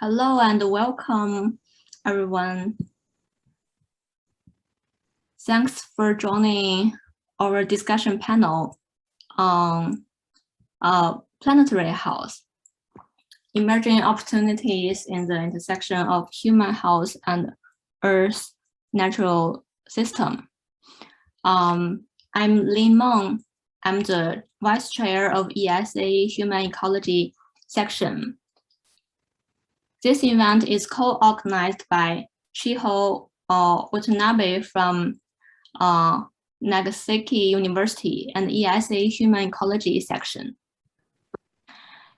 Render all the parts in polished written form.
Hello and welcome, everyone. Thanks for joining our discussion panel on planetary health, emerging opportunities in the intersection of human health and Earth's natural system. I'm Lin Meng. I'm the Vice Chair of ESA Human Ecology section. This event is co-organized by Chiho Watanabe from Nagasaki University and ESA Human Ecology section.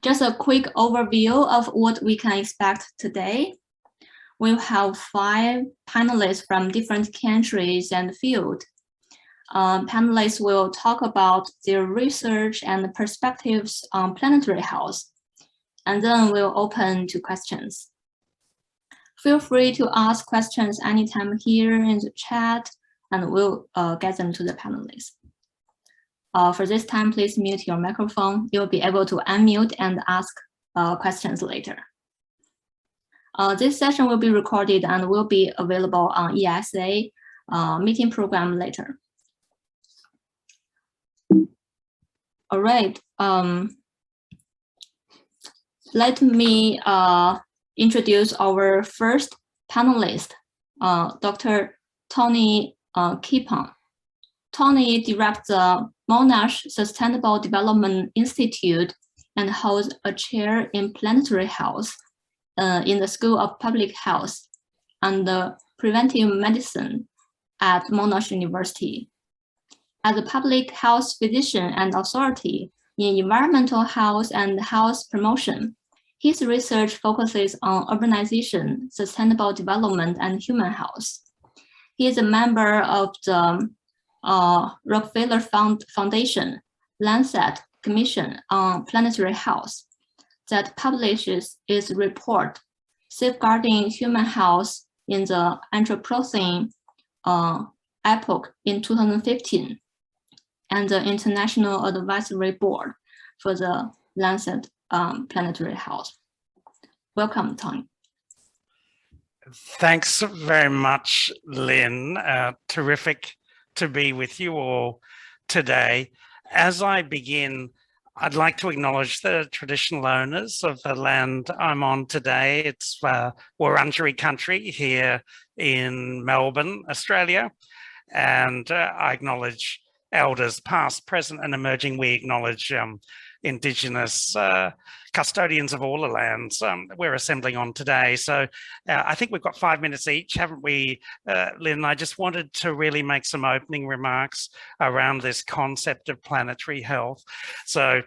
Just a quick overview of what we can expect today. We'll have 5 panelists from different countries and fields. Panelists will talk about their research and perspectives on planetary health, and then we'll open to questions. Feel free to ask questions anytime here in the chat, and we'll get them to the panelists. For this time, please mute your microphone. You'll be able to unmute and ask questions later. This session will be recorded and will be available on ESA meeting program later. All right. Let me introduce our first panelist, Dr. Tony Capon. Tony directs the Monash Sustainable Development Institute and holds a chair in planetary health in the School of Public Health and Preventive Medicine at Monash University. As a public health physician and authority in environmental health and health promotion, his research focuses on urbanization, sustainable development, and human health. He is a member of the Rockefeller Foundation Lancet Commission on Planetary Health that publishes its report, Safeguarding Human Health in the Anthropocene Epoch in 2015, and the International Advisory Board for the Lancet Planetary Health. Welcome, Tony. Thanks very much, Lynn. Terrific to be with you all today. As I begin, I'd like to acknowledge the traditional owners of the land I'm on today. It's Wurundjeri country here in Melbourne, Australia. And I acknowledge elders past, present, and emerging. We acknowledge Indigenous custodians of all the lands we're assembling on today. So I think we've got 5 minutes each, haven't we, Lynn? I just wanted to really make some opening remarks around this concept of planetary health. So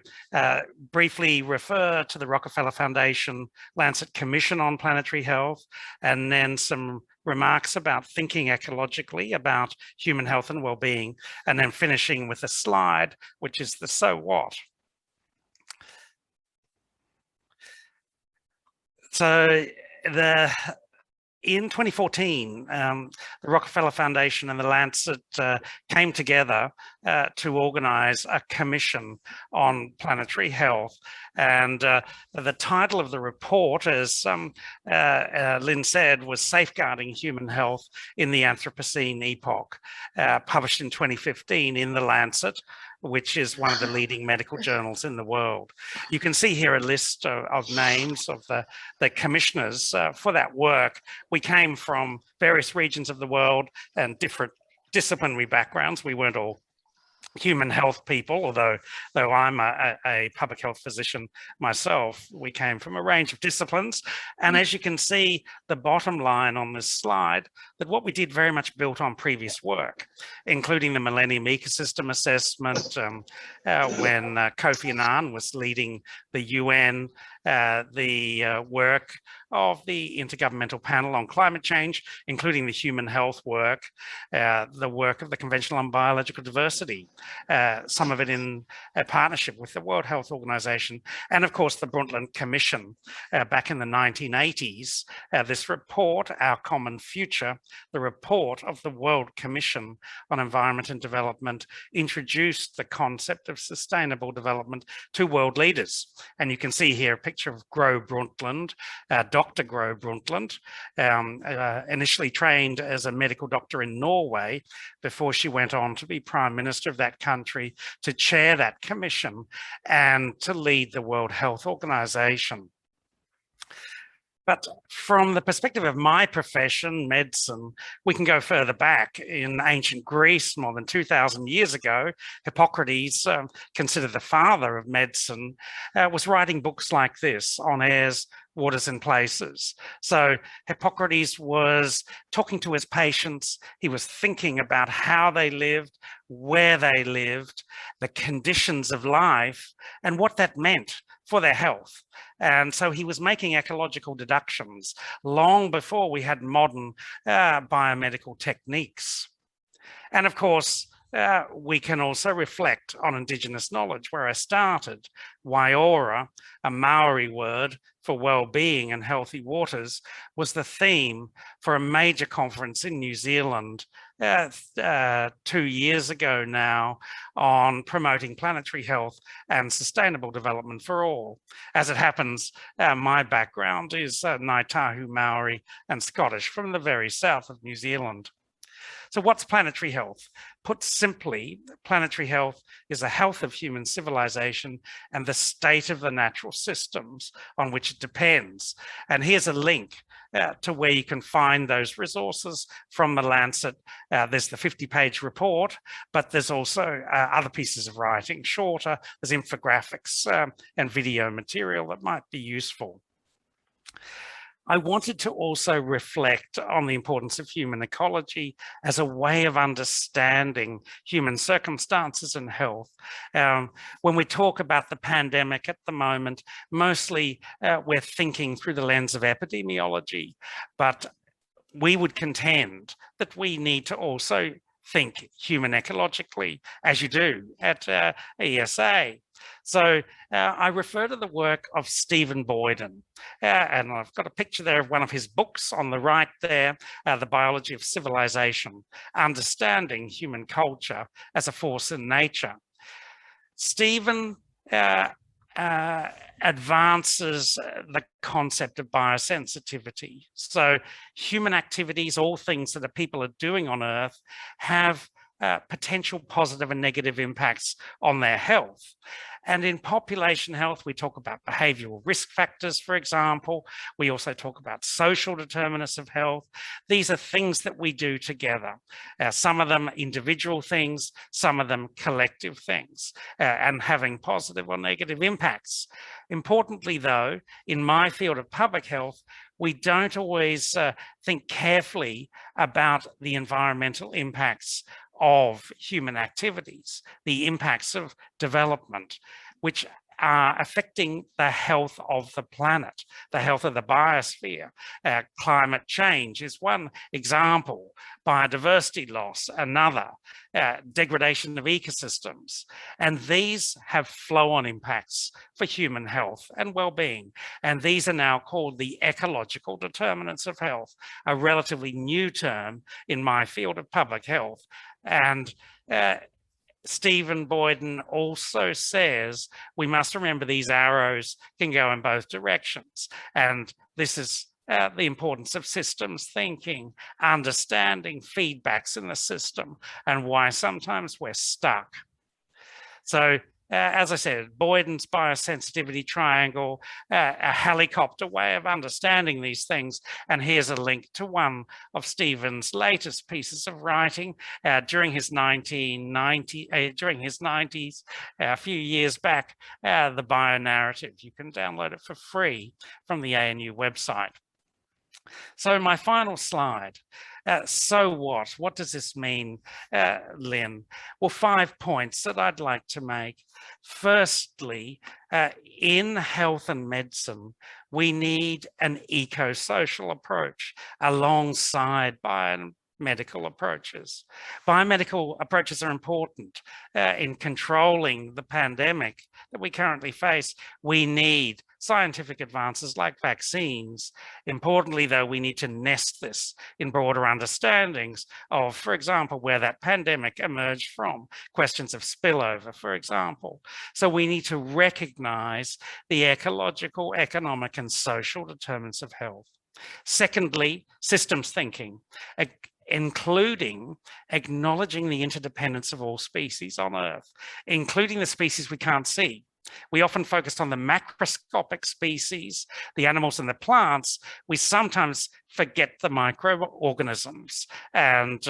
briefly refer to the Rockefeller Foundation Lancet Commission on Planetary Health, and then some remarks about thinking ecologically about human health and well-being, and then finishing with a slide, which is the so what. So in 2014, the Rockefeller Foundation and the Lancet came together to organize a commission on planetary health. And the title of the report, as Lynn said, was Safeguarding Human Health in the Anthropocene Epoch, published in 2015 in the Lancet, which is one of the leading medical journals in the world. You can see here a list of names of the commissioners for that work. We came from various regions of the world and different disciplinary backgrounds. We weren't all human health people, although I'm a public health physician myself. We came from a range of disciplines. And as you can see, the bottom line on this slide, that what we did very much built on previous work, including the Millennium Ecosystem Assessment, when Kofi Annan was leading the UN, the work of the Intergovernmental Panel on Climate Change, including the human health work, the work of the Convention on Biological Diversity, some of it in a partnership with the World Health Organization, and of course the Brundtland Commission back in the 1980s. This report, Our Common Future, the report of the World Commission on Environment and Development, introduced the concept of sustainable development to world leaders. And you can see here a picture research of Gro Brundtland, Dr. Gro Brundtland, initially trained as a medical doctor in Norway before she went on to be Prime Minister of that country, to chair that commission and to lead the World Health Organization. But from the perspective of my profession, medicine, we can go further back. In ancient Greece, more than 2,000 years ago, Hippocrates, considered the father of medicine, was writing books like this on airs, waters and places. So Hippocrates was talking to his patients. He was thinking about how they lived, where they lived, the conditions of life, and what that meant for their health. And so he was making ecological deductions long before we had modern biomedical techniques. And of course, we can also reflect on Indigenous knowledge, where I started. Waiora, a Maori word for well-being and healthy waters, was the theme for a major conference in New Zealand 2 years ago now, on promoting planetary health and sustainable development for all. As it happens, my background is Ngāi Tahu Maori and Scottish from the very south of New Zealand. So what's planetary health? Put simply, planetary health is the health of human civilization and the state of the natural systems on which it depends. And here's a link to where you can find those resources from the Lancet. There's the 50-page report, but there's also other pieces of writing, shorter. There's infographics and video material that might be useful. I wanted to also reflect on the importance of human ecology as a way of understanding human circumstances and health. When we talk about the pandemic at the moment, mostly we're thinking through the lens of epidemiology, but we would contend that we need to also think human ecologically, as you do at ESA. So I refer to the work of Stephen Boyden, and I've got a picture there of one of his books on the right there, The Biology of Civilization, Understanding Human Culture as a Force in Nature. Stephen advances the concept of biosensitivity. So human activities, all things that the people are doing on Earth, have potential positive and negative impacts on their health. And in population health, we talk about behavioral risk factors, for example. We also talk about social determinants of health. These are things that we do together. Some of them individual things, some of them collective things, and having positive or negative impacts. Importantly, though, in my field of public health, we don't always think carefully about the environmental impacts of human activities, the impacts of development, which are affecting the health of the planet, the health of the biosphere. Climate change is one example, biodiversity loss, another, degradation of ecosystems. And these have flow-on impacts for human health and well-being. And these are now called the ecological determinants of health, a relatively new term in my field of public health. And Stephen Boyden also says we must remember these arrows can go in both directions. And this is the importance of systems thinking, understanding feedbacks in the system, and why sometimes we're stuck. So as I said, Boyden's biosensitivity triangle, a helicopter way of understanding these things. And here's a link to one of Stephen's latest pieces of writing during his 90s, a few years back, the Bionarrative. You can download it for free from the ANU website. So my final slide. So what? What does this mean, Lynn? Well, 5 points that I'd like to make. Firstly, in health and medicine, we need an eco-social approach alongside biomedical approaches. Biomedical approaches are important in controlling the pandemic that we currently face. We need scientific advances like vaccines. Importantly, though, we need to nest this in broader understandings of, for example, where that pandemic emerged from, questions of spillover, for example. So we need to recognize the ecological, economic, and social determinants of health. Secondly, systems thinking, including acknowledging the interdependence of all species on Earth, including the species we can't see. We often focus on the macroscopic species, the animals and the plants. We sometimes forget the microorganisms, and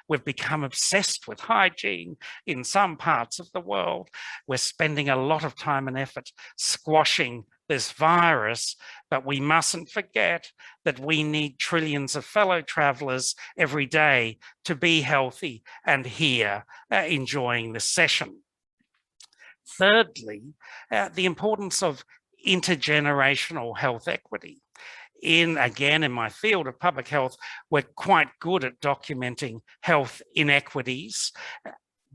we've become obsessed with hygiene in some parts of the world. We're spending a lot of time and effort squashing this virus, but we mustn't forget that we need trillions of fellow travelers every day to be healthy and here enjoying this session. Thirdly, the importance of intergenerational health equity. Again, in my field of public health, we're quite good at documenting health inequities,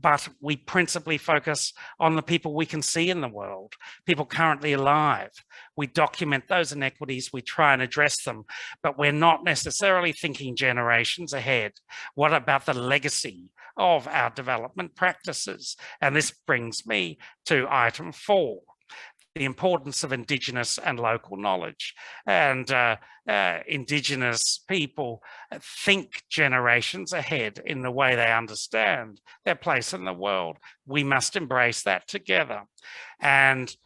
but we principally focus on the people we can see in the world, people currently alive. We document those inequities, we try and address them, but we're not necessarily thinking generations ahead. What about the legacy of our development practices? And this brings me to item 4. The importance of Indigenous and local knowledge. And Indigenous people think generations ahead in the way they understand their place in the world. We must embrace that together. And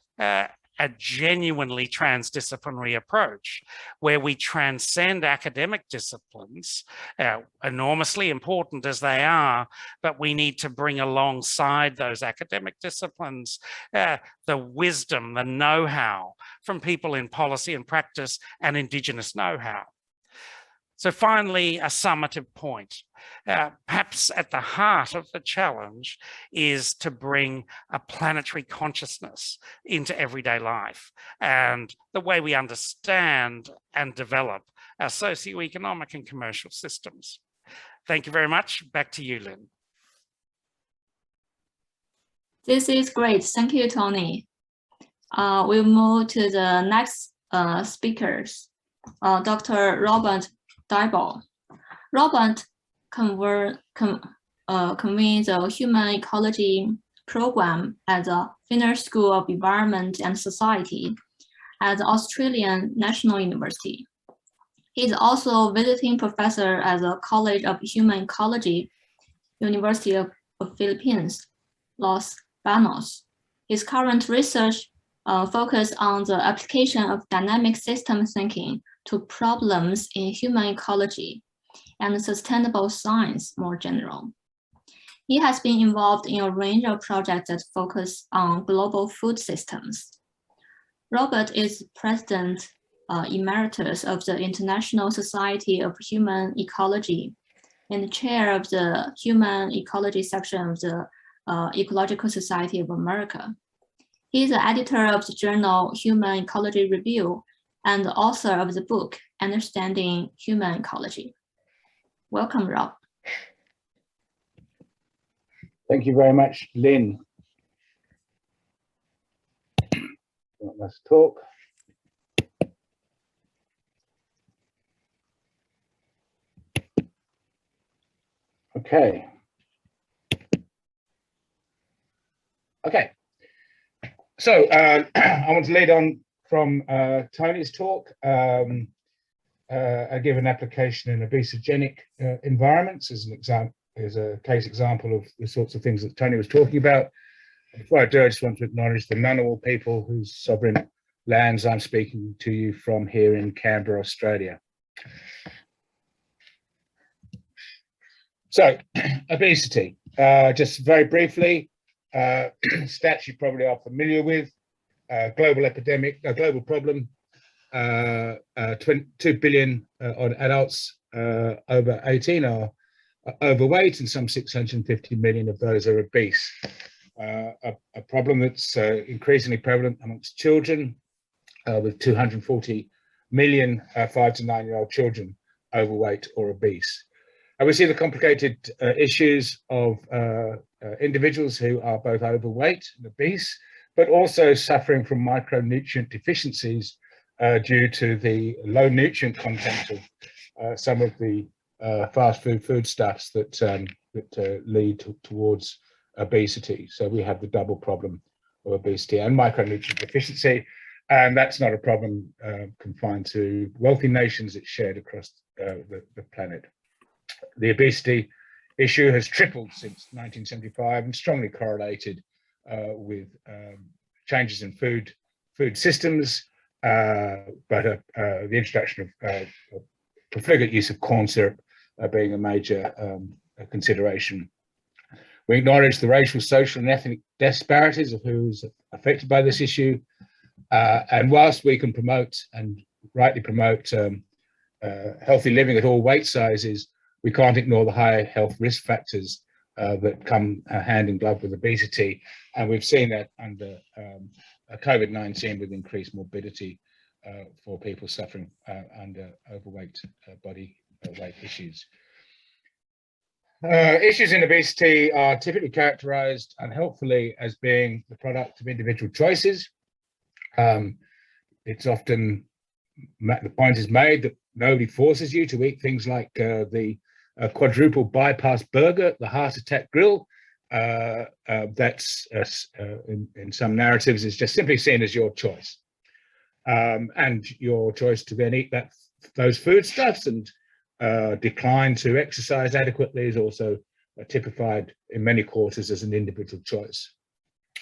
a genuinely transdisciplinary approach where we transcend academic disciplines, enormously important as they are, but we need to bring alongside those academic disciplines the wisdom, the know-how from people in policy and practice and Indigenous know-how. So finally, a summative point. Perhaps at the heart of the challenge is to bring a planetary consciousness into everyday life and the way we understand and develop our socioeconomic and commercial systems. Thank you very much. Back to you, Lynn. This is great. Thank you, Tony. We'll move to the next speakers, Dr. Robert Dyball. Robert convenes the Human Ecology program at the Finner School of Environment and Society at the Australian National University. He is also visiting professor at the College of Human Ecology, University of Philippines, Los Banos. His current research focuses on the application of dynamic system thinking to problems in human ecology and sustainable science more general. He has been involved in a range of projects that focus on global food systems. Robert is President Emeritus of the International Society of Human Ecology and chair of the Human Ecology section of the Ecological Society of America. He is the editor of the journal Human Ecology Review and the author of the book, Understanding Human Ecology. Welcome, Rob. Thank you very much, Lynn. Let's talk. Okay. So I want to lead on from Tony's talk. I give an application in obesogenic environments as an example, as a case example of the sorts of things that Tony was talking about. Before I do, I just want to acknowledge the Ngunnawal people whose sovereign lands I'm speaking to you from here in Canberra, Australia. So, obesity, just very briefly, stats you probably are familiar with, global epidemic, a global problem, 2 billion on adults over 18 are overweight, and some 650 million of those are obese. A problem that's increasingly prevalent amongst children, with 240 million 5 to 9-year-old children overweight or obese. And we see the complicated issues of individuals who are both overweight and obese, but also suffering from micronutrient deficiencies due to the low nutrient content of some of the fast food foodstuffs that lead towards obesity. So we have the double problem of obesity and micronutrient deficiency, and that's not a problem confined to wealthy nations. It's shared across the planet. The obesity issue has tripled since 1975 and strongly correlated with changes in food systems, but the introduction of profligate use of corn syrup being a major consideration. We acknowledge the racial, social, and ethnic disparities of who's affected by this issue. And whilst we can promote and rightly promote healthy living at all weight sizes, we can't ignore the high health risk factors that come hand in glove with obesity. And we've seen that under COVID-19 with increased morbidity for people suffering under overweight body weight issues. Issues in obesity are typically characterized unhelpfully as being the product of individual choices. It's often, the point is made that nobody forces you to eat things like the quadruple bypass burger, the heart attack grill. That's in some narratives is just simply seen as your choice, and your choice to then eat those foodstuffs and decline to exercise adequately is also typified in many quarters as an individual choice.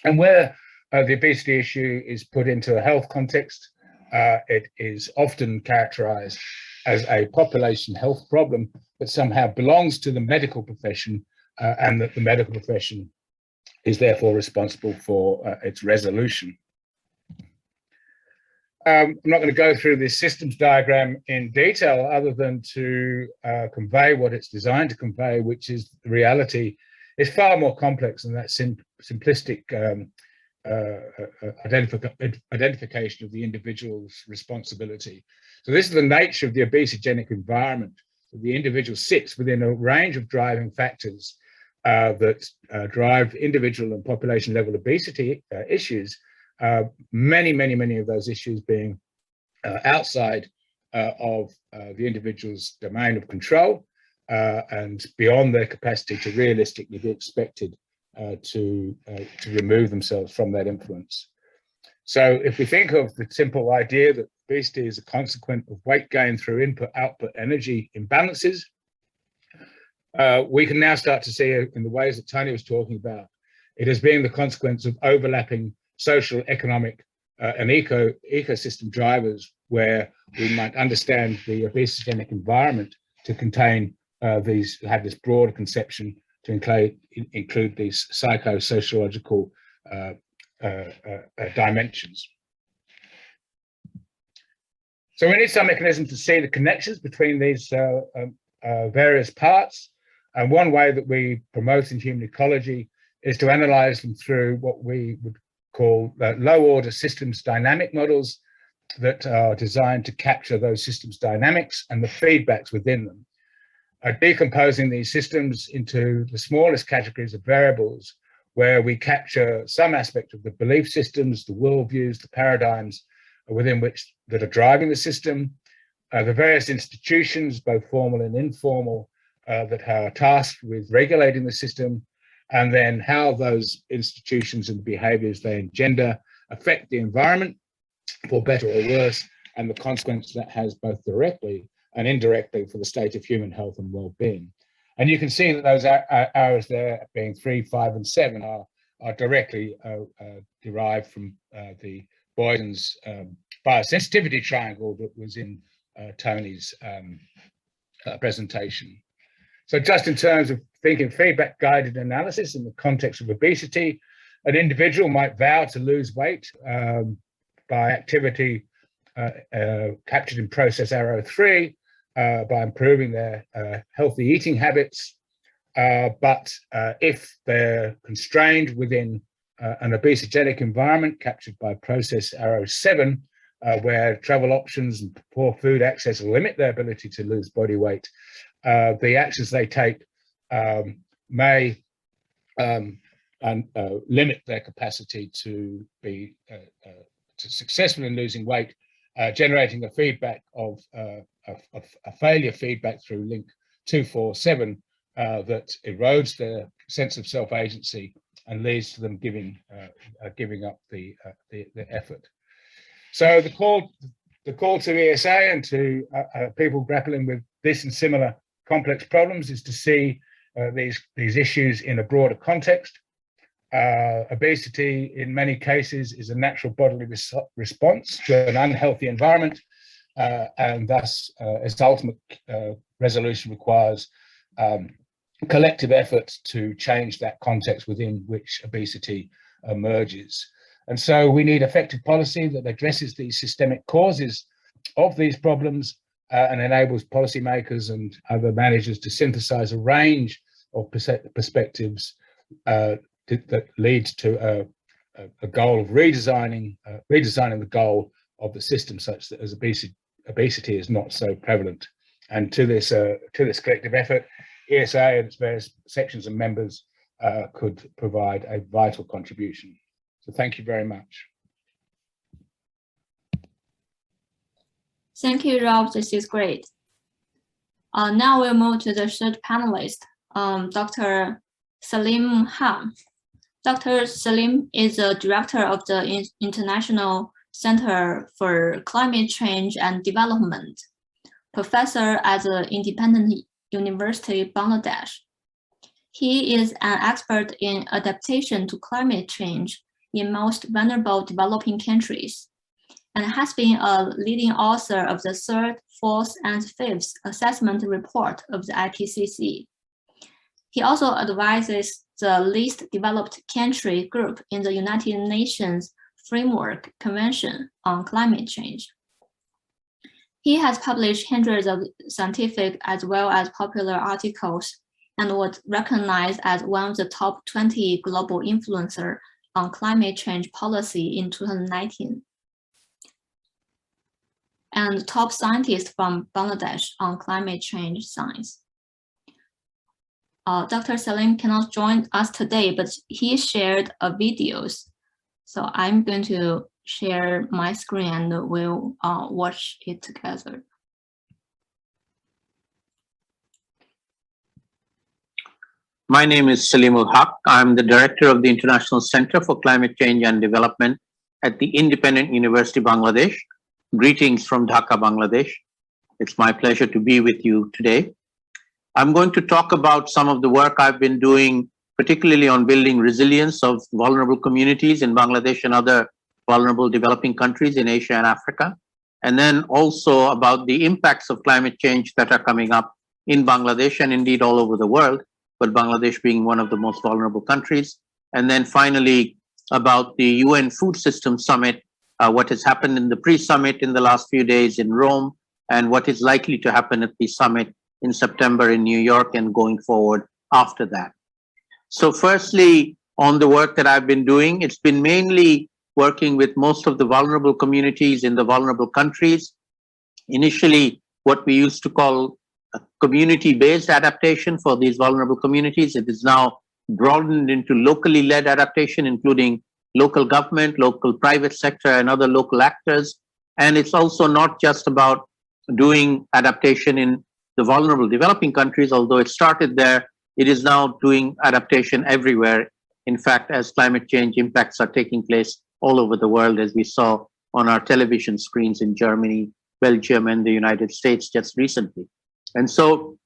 And where the obesity issue is put into a health context, it is often characterized as a population health problem that somehow belongs to the medical profession, and that the medical profession is therefore responsible for its resolution. I'm not going to go through this systems diagram in detail other than to convey what it's designed to convey, which is the reality is far more complex than that simplistic identification of the individual's responsibility. So this is the nature of the obesogenic environment. The individual sits within a range of driving factors that drive individual and population level obesity issues, many of those issues being outside of the individual's domain of control and beyond their capacity to realistically be expected to remove themselves from that influence. So if we think of the simple idea that obesity is a consequence of weight gain through input-output energy imbalances, we can now start to see in the ways that Tony was talking about, it as being the consequence of overlapping social, economic, and ecosystem drivers, where we might understand the obesogenic environment to contain have this broader conception to include these psychosociological dimensions. So we need some mechanism to see the connections between these various parts. And one way that we promote in human ecology is to analyze them through what we would call low order systems dynamic models that are designed to capture those systems dynamics and the feedbacks within them. Decomposing these systems into the smallest categories of variables, where we capture some aspect of the belief systems, the worldviews, the paradigms within which that are driving the system, the various institutions, both formal and informal, that are tasked with regulating the system, and then how those institutions and behaviors they engender affect the environment, for better or worse, and the consequence that has both directly and indirectly for the state of human health and well-being. And you can see that those arrows there, being 3, 5, and 7, are directly derived from the Boyden's biosensitivity triangle that was in Tony's presentation. So just in terms of thinking feedback-guided analysis in the context of obesity, an individual might vow to lose weight by activity captured in process arrow 3, by improving their healthy eating habits. But if they're constrained within an obesogenic environment captured by process arrow 7, where travel options and poor food access limit their ability to lose body weight, the actions they take may and limit their capacity to be successful in losing weight, generating a feedback of a failure feedback through link 247 that erodes their sense of self-agency and leads to them giving up the effort. So the call to ESA and to people grappling with this and similar complex problems is to see these issues in a broader context. Obesity, in many cases, is a natural bodily response to an unhealthy environment, and thus its ultimate resolution requires collective efforts to change that context within which obesity emerges. And so we need effective policy that addresses these systemic causes of these problems and enables policymakers and other managers to synthesize a range of perspectives that leads to a goal of redesigning the goal of the system such that as obesity is not so prevalent. And to this collective effort, ESA and its various sections and members could provide a vital contribution. So thank you very much. Thank you, Rob. This is great. Now we'll move to the third panelist, Dr. Saleemul. Dr. Saleem is the director of the International Center for Climate Change and Development, professor at the Independent University, Bangladesh. He is an expert in adaptation to climate change in most vulnerable developing countries, and has been a leading author of the third, fourth, and fifth assessment report of the IPCC. He also advises the least developed country group in the United Nations Framework Convention on Climate Change. He has published hundreds of scientific as well as popular articles and was recognized as one of the top 20 global influencers on climate change policy in 2019, and top scientist from Bangladesh on climate change science. Dr. Saleem cannot join us today, but he shared videos. So I'm going to share my screen and we'll watch it together. My name is Saleemul. I'm the director of the International Center for Climate Change and Development at the Independent University, Bangladesh. Greetings from Dhaka, Bangladesh. It's my pleasure to be with you today. I'm going to talk about some of the work I've been doing, particularly on building resilience of vulnerable communities in Bangladesh and other vulnerable developing countries in Asia and Africa, and then also about the impacts of climate change that are coming up in Bangladesh and indeed all over the world, but Bangladesh being one of the most vulnerable countries. And then finally, about the UN Food System Summit, what has happened in the pre-summit in the last few days in Rome, and what is likely to happen at the summit in September in New York and going forward after that. So firstly, on the work that I've been doing, it's been mainly working with most of the vulnerable communities in the vulnerable countries. Initially, what we used to call community-based adaptation for these vulnerable communities. It is now broadened into locally led adaptation, including local government, local private sector, and other local actors. And it's also not just about doing adaptation in the vulnerable developing countries, although it started there. It is now doing adaptation everywhere. In fact, as climate change impacts are taking place all over the world, as we saw on our television screens in Germany, Belgium, and the United States just recently. And so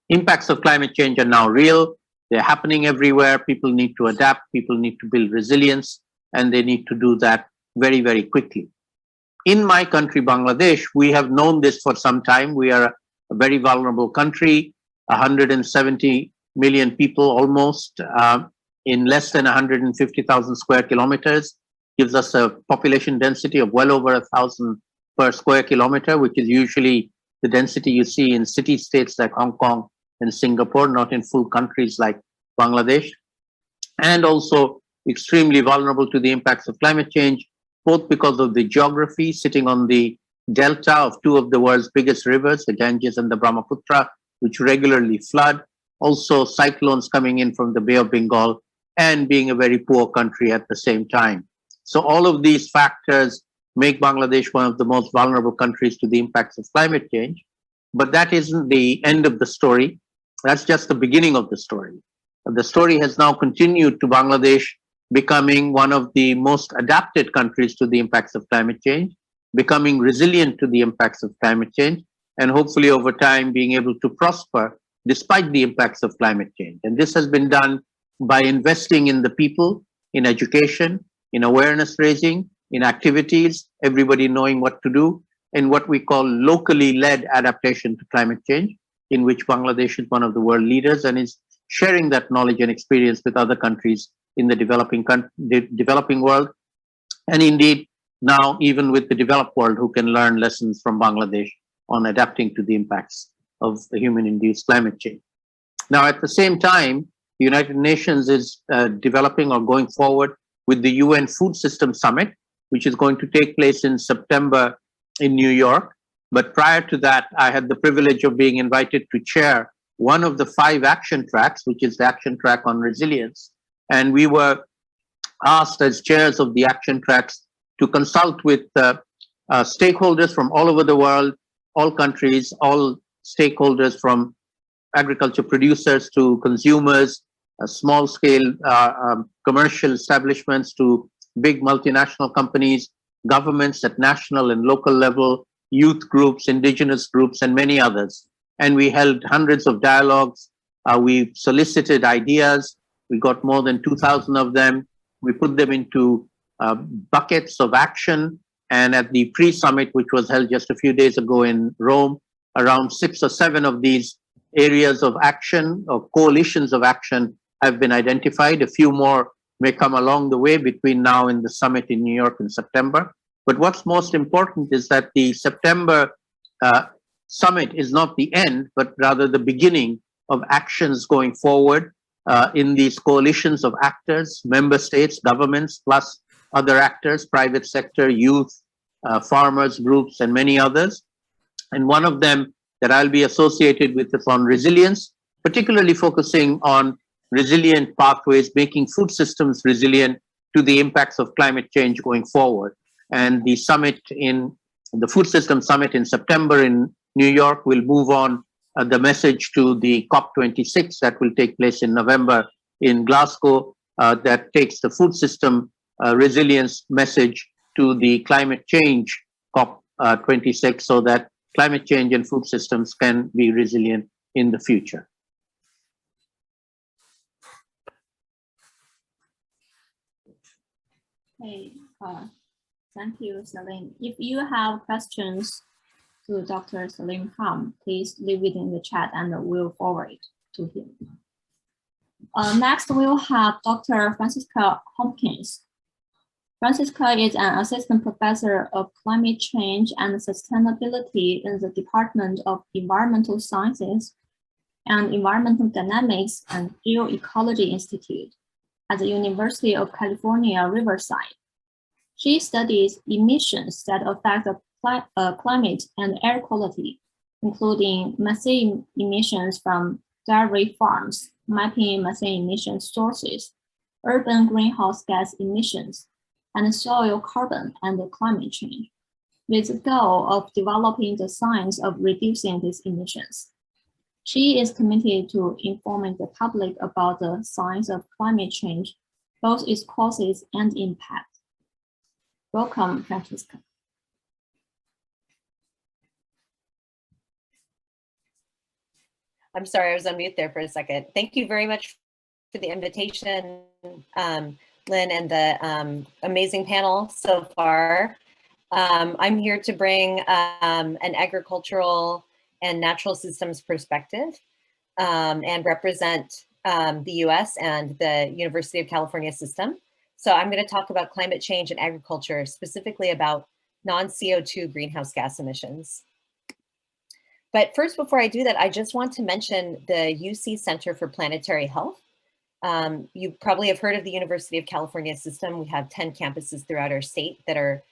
impacts of climate change are now real. They're happening everywhere. People need to adapt. People need to build resilience, and they need to do that very, very quickly. In my country, Bangladesh, we have known this for some time. We are a very vulnerable country, 170 million people almost, in less than 150,000 square kilometers, gives us a population density of well over 1,000 per square kilometer, which is usually the density you see in city-states like Hong Kong and Singapore, not in full countries like Bangladesh, and also extremely vulnerable to the impacts of climate change, both because of the geography, sitting on the delta of two of the world's biggest rivers, the Ganges and the Brahmaputra, which regularly flood, also cyclones coming in from the Bay of Bengal, and being a very poor country at the same time. So all of these factors make Bangladesh one of the most vulnerable countries to the impacts of climate change. But that isn't the end of the story. That's just the beginning of the story. The story has now continued to Bangladesh becoming one of the most adapted countries to the impacts of climate change, becoming resilient to the impacts of climate change, and hopefully over time being able to prosper despite the impacts of climate change. And this has been done by investing in the people, in education, in awareness raising, in activities, everybody knowing what to do, in what we call locally led adaptation to climate change, in which Bangladesh is one of the world leaders and is sharing that knowledge and experience with other countries in the developing world, and indeed now even with the developed world, who can learn lessons from Bangladesh on adapting to the impacts of the human-induced climate change. Now, at the same time, the United Nations is developing or going forward with the UN Food System Summit, which is going to take place in September in New York. But prior to that, I had the privilege of being invited to chair one of the 5 action tracks, which is the action track on resilience. And we were asked as chairs of the action tracks to consult with stakeholders from all over the world, all countries, all stakeholders from agriculture producers to consumers, small scale commercial establishments to big multinational companies, governments at national and local level, youth groups, indigenous groups, and many others. And we held hundreds of dialogues. We solicited ideas. We got more than 2,000 of them. We put them into buckets of action. And at the pre-summit, which was held just a few days ago in Rome, around 6 or 7 of these areas of action or coalitions of action have been identified. A few more may come along the way between now and the summit in New York in September. But what's most important is that the September summit is not the end, but rather the beginning of actions going forward in these coalitions of actors, member states, governments, plus other actors, private sector, youth, farmers groups, and many others. And one of them that I'll be associated with is on resilience, particularly focusing on resilient pathways, making food systems resilient to the impacts of climate change going forward. And the summit the Food System Summit in September in New York will move on the message to the COP26 that will take place in November in Glasgow, that takes the food system resilience message to the climate change COP26, so that climate change and food systems can be resilient in the future. Okay, thank you, Saleem. If you have questions to Dr. Saleem Khan, please leave it in the chat and we'll forward it to him. Next, we'll have Dr. Francesca Hopkins. Francesca is an assistant professor of climate change and sustainability in the Department of Environmental Sciences and Environmental Dynamics and Geoecology Institute at the University of California, Riverside. She studies emissions that affect the climate and air quality, including methane emissions from dairy farms, mapping methane emission sources, urban greenhouse gas emissions, and soil carbon and climate change, with the goal of developing the science of reducing these emissions. She is committed to informing the public about the science of climate change, both its causes and impact. Welcome, Francesca. I'm sorry, I was on mute there for a second. Thank you very much for the invitation, Lynn, and the amazing panel so far. I'm here to bring an agricultural and natural systems perspective and represent the US and the University of California system. So I'm going to talk about climate change and agriculture, specifically about non-CO2 greenhouse gas emissions. But first, before I do that, I just want to mention the UC Center for Planetary Health. You probably have heard of the University of California system. We have 10 campuses throughout our state that are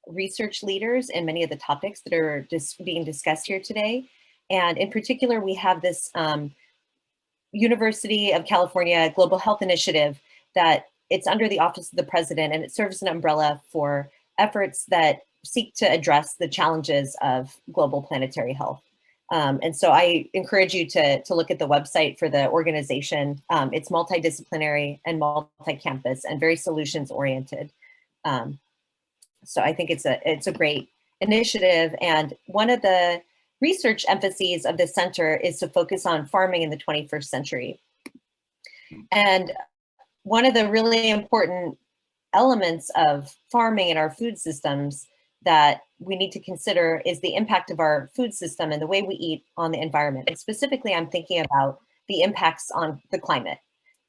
research leaders in many of the topics that are being discussed here today. And in particular, we have this University of California Global Health Initiative that it's under the Office of the President, and it serves an umbrella for efforts that seek to address the challenges of global planetary health. And so I encourage you to look at the website for the organization. It's multidisciplinary and multi-campus and very solutions oriented. So I think it's a great initiative. And one of the research emphases of this center is to focus on farming in the 21st century. And one of the really important elements of farming in our food systems that we need to consider is the impact of our food system and the way we eat on the environment. And specifically, I'm thinking about the impacts on the climate.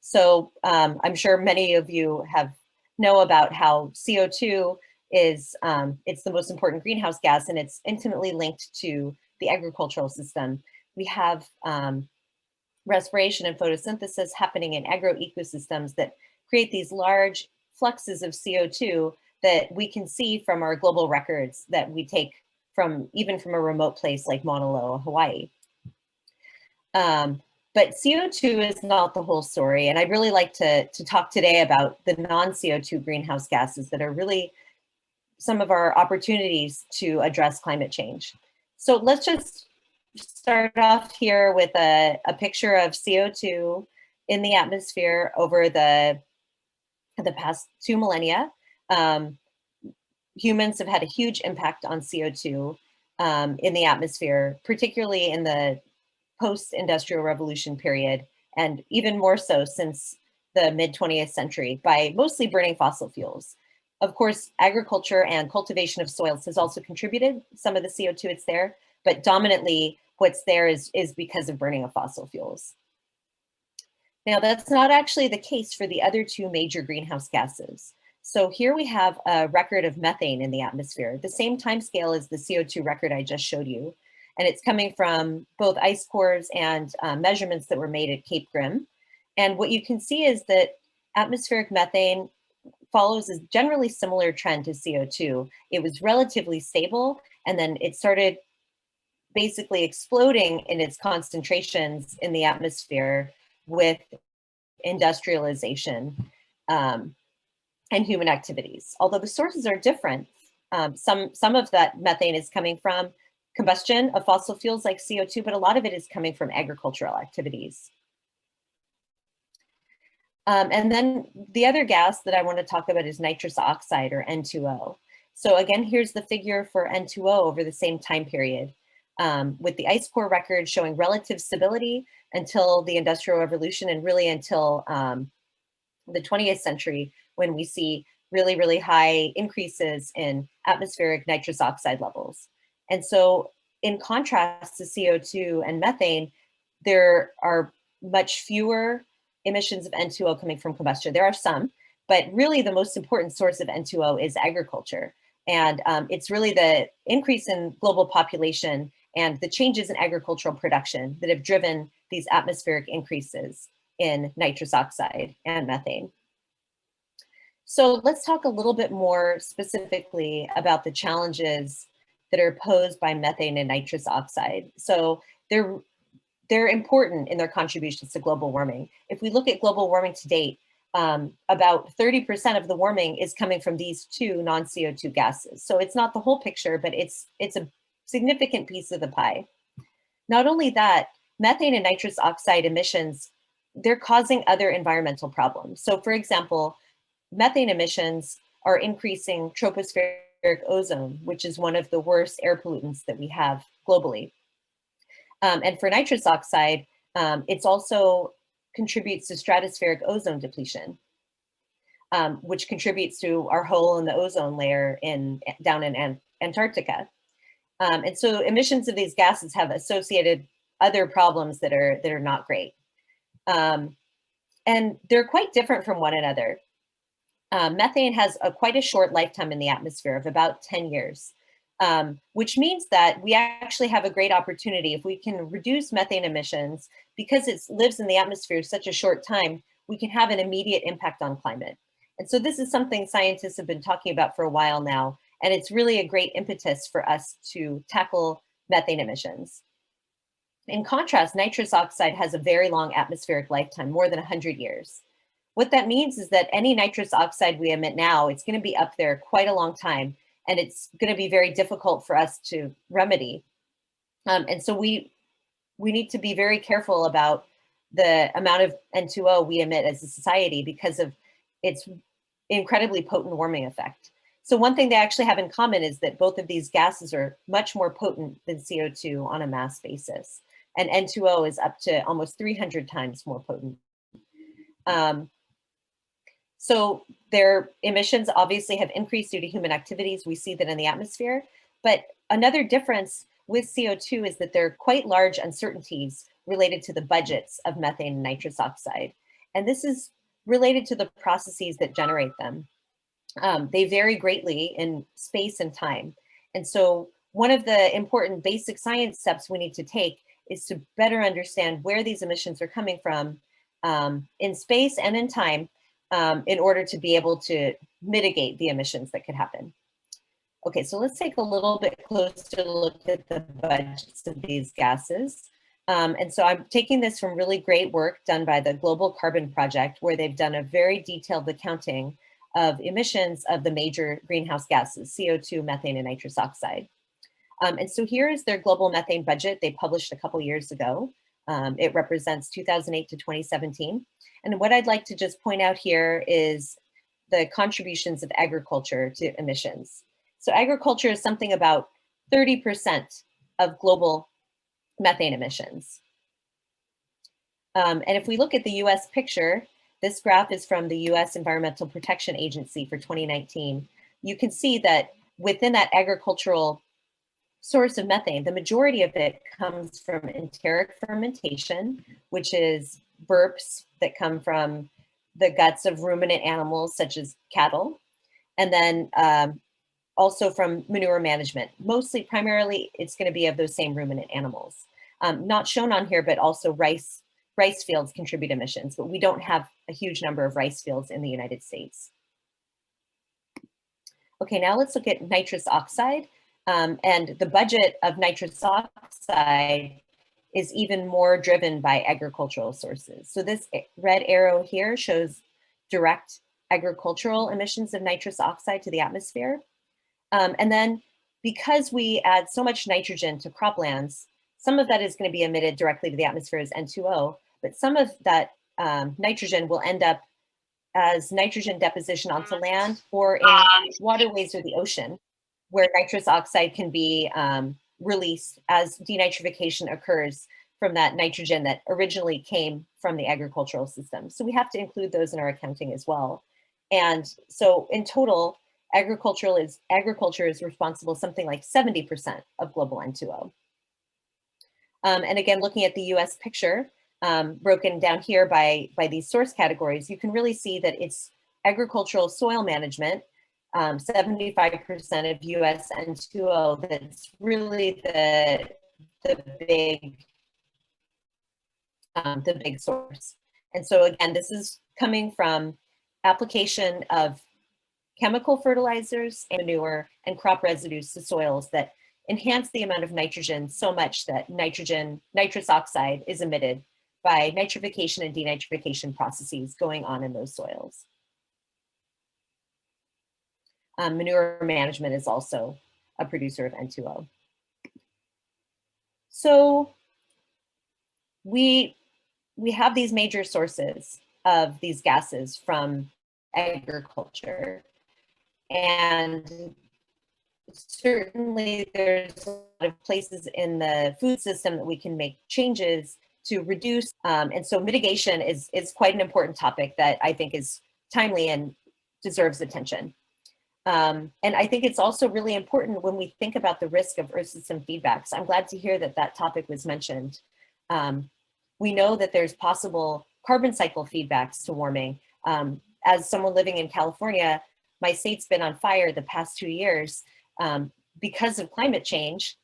So I'm sure many of you know about how CO2 is, it's the most important greenhouse gas, and it's intimately linked to the agricultural system. We have respiration and photosynthesis happening in agroecosystems that create these large fluxes of CO2 that we can see from our global records that we take from even from a remote place like Mauna Loa, Hawaii. But CO2 is not the whole story. And I'd really like to talk today about the non-CO2 greenhouse gases that are really some of our opportunities to address climate change. So let's just start off here with a picture of CO2 in the atmosphere over the past 2 millennia. Humans have had a huge impact on CO2 in the atmosphere, particularly in the post-industrial revolution period, and even more so since the mid-20th century by mostly burning fossil fuels. Of course, agriculture and cultivation of soils has also contributed some of the CO2 it's there, but dominantly what's there is because of burning of fossil fuels. Now, that's not actually the case for the other 2 major greenhouse gases. So here we have a record of methane in the atmosphere, the same time scale as the CO2 record I just showed you. And it's coming from both ice cores and measurements that were made at Cape Grim. And what you can see is that atmospheric methane follows a generally similar trend to CO2. It was relatively stable, and then it started basically exploding in its concentrations in the atmosphere with industrialization and human activities. Although the sources are different, some of that methane is coming from combustion of fossil fuels like CO2, but a lot of it is coming from agricultural activities. And then the other gas that I want to talk about is nitrous oxide, or N2O. So again, here's the figure for N2O over the same time period, with the ice core record showing relative stability until the Industrial Revolution and really until the 20th century, when we see really, really high increases in atmospheric nitrous oxide levels. And so in contrast to CO2 and methane, there are much fewer emissions of N2O coming from combustion. There are some, but really the most important source of N2O is agriculture. And it's really the increase in global population and the changes in agricultural production that have driven these atmospheric increases in nitrous oxide and methane. So let's talk a little bit more specifically about the challenges that are posed by methane and nitrous oxide. So they're important in their contributions to global warming. If we look at global warming to date, about 30% of the warming is coming from these 2 non-CO2 gases. So it's not the whole picture, but it's a significant piece of the pie. Not only that, methane and nitrous oxide emissions, they're causing other environmental problems. So for example, methane emissions are increasing tropospheric ozone, which is one of the worst air pollutants that we have globally. And for nitrous oxide, it's also contributes to stratospheric ozone depletion, which contributes to our hole in the ozone layer down in Antarctica. And so emissions of these gases have associated other problems that are not great. And they're quite different from one another. Methane has quite a short lifetime in the atmosphere of about 10 years, which means that we actually have a great opportunity if we can reduce methane emissions. Because it lives in the atmosphere such a short time, we can have an immediate impact on climate. And so this is something scientists have been talking about for a while now, and it's really a great impetus for us to tackle methane emissions. In contrast, nitrous oxide has a very long atmospheric lifetime, more than 100 years. what that means is that any nitrous oxide we emit now, it's going to be up there quite a long time, and it's going to be very difficult for us to remedy. And so we need to be very careful about the amount of N2O we emit as a society because of its incredibly potent warming effect. So one thing they actually have in common is that both of these gases are much more potent than CO2 on a mass basis. And N2O is up to almost 300 times more potent. So their emissions obviously have increased due to human activities. We see that in the atmosphere. But another difference with CO2 is that there are quite large uncertainties related to the budgets of methane and nitrous oxide. And this is related to the processes that generate them. They vary greatly in space and time. And so one of the important basic science steps we need to take is to better understand where these emissions are coming from in space and in time in order to be able to mitigate the emissions that could happen. Okay, so let's take a little bit closer look at the budgets of these gases. And so I'm taking this from really great work done by the Global Carbon Project, where they've done a very detailed accounting of emissions of the major greenhouse gases, CO2, methane, and nitrous oxide. And so here is their global methane budget they published a couple years ago. It represents 2008 to 2017. And what I'd like to just point out here is the contributions of agriculture to emissions. So agriculture is something about 30% of global methane emissions. And if we look at the US picture, this graph is from the US Environmental Protection Agency for 2019. You can see that within that agricultural source of methane, the majority of it comes from enteric fermentation, which is burps that come from the guts of ruminant animals such as cattle, and then also from manure management. Mostly, primarily, it's going to be of those same ruminant animals. Not shown on here, but also rice fields contribute emissions, but we don't have a huge number of rice fields in the United States. Okay, now let's look at nitrous oxide. And the budget of nitrous oxide is even more driven by agricultural sources. So this red arrow here shows direct agricultural emissions of nitrous oxide to the atmosphere. And then because we add so much nitrogen to croplands, some of that is going to be emitted directly to the atmosphere as N2O, but some of that nitrogen will end up as nitrogen deposition onto land or in waterways or the ocean, where nitrous oxide can be released as denitrification occurs from that nitrogen that originally came from the agricultural system. So we have to include those in our accounting as well. And so in total, agriculture is responsible something like 70% of global N2O. And again, looking at the US picture, broken down here by these source categories, you can really see that it's agricultural soil management, 75% of US N2O, that's really the big source. And so again, this is coming from application of chemical fertilizers, manure, and crop residues to soils that enhance the amount of nitrogen so much that nitrous oxide is emitted by nitrification and denitrification processes going on in those soils. Manure management is also a producer of N2O. So we have these major sources of these gases from agriculture, and certainly there's a lot of places in the food system that we can make changes to reduce, and so mitigation is quite an important topic that I think is timely and deserves attention. And I think it's also really important when we think about the risk of Earth system feedbacks. I'm glad to hear that that topic was mentioned. We know that there's possible carbon cycle feedbacks to warming. As someone living in California, my state's been on fire the past 2 years because of climate change,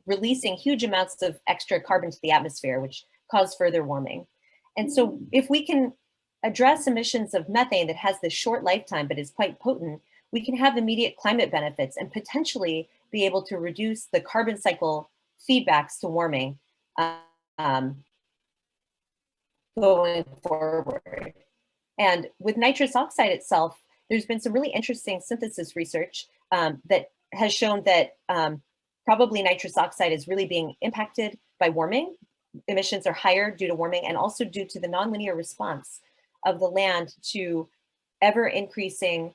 releasing huge amounts of extra carbon to the atmosphere, which cause further warming. And so if we can address emissions of methane that has this short lifetime but is quite potent, we can have immediate climate benefits and potentially be able to reduce the carbon cycle feedbacks to warming going forward. And with nitrous oxide itself, there's been some really interesting synthesis research that has shown that probably nitrous oxide is really being impacted by warming. Emissions are higher due to warming and also due to the nonlinear response of the land to ever increasing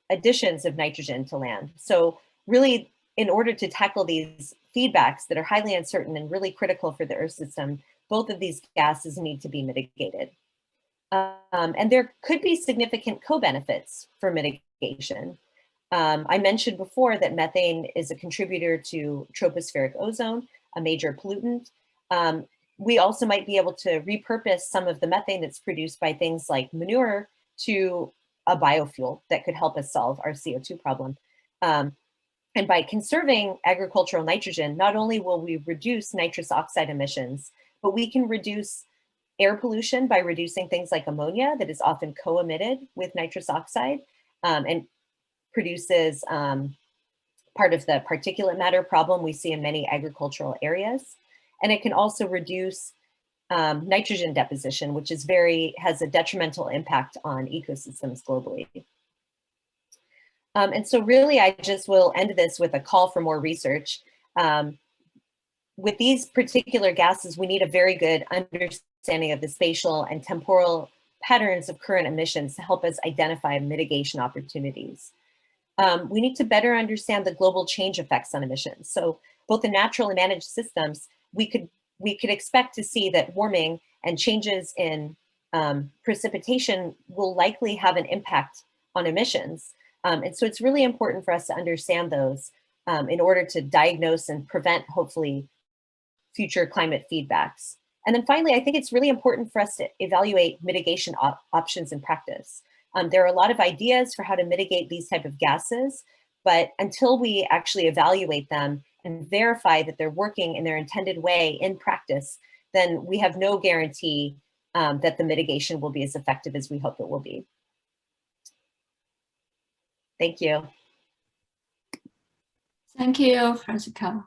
additions of nitrogen to land. So really, in order to tackle these feedbacks that are highly uncertain and really critical for the Earth system, both of these gases need to be mitigated. And there could be significant co-benefits for mitigation. I mentioned before that methane is a contributor to tropospheric ozone, a major pollutant. We also might be able to repurpose some of the methane that's produced by things like manure to a biofuel that could help us solve our CO2 problem. And by conserving agricultural nitrogen, not only will we reduce nitrous oxide emissions, but we can reduce air pollution by reducing things like ammonia that is often co-emitted with nitrous oxide and produces part of the particulate matter problem we see in many agricultural areas. And it can also reduce nitrogen deposition, which is has a detrimental impact on ecosystems globally. And so really, I just will end this with a call for more research. With these particular gases, we need a very good understanding of the spatial and temporal patterns of current emissions to help us identify mitigation opportunities. We need to better understand the global change effects on emissions. So both the natural and managed systems, we could expect to see that warming and changes in precipitation will likely have an impact on emissions. And so it's really important for us to understand those in order to diagnose and prevent, hopefully, future climate feedbacks. And then finally, I think it's really important for us to evaluate mitigation options in practice. There are a lot of ideas for how to mitigate these type of gases, but until we actually evaluate them and verify that they're working in their intended way in practice, then we have no guarantee that the mitigation will be as effective as we hope it will be. Thank you. Thank you, Francesca.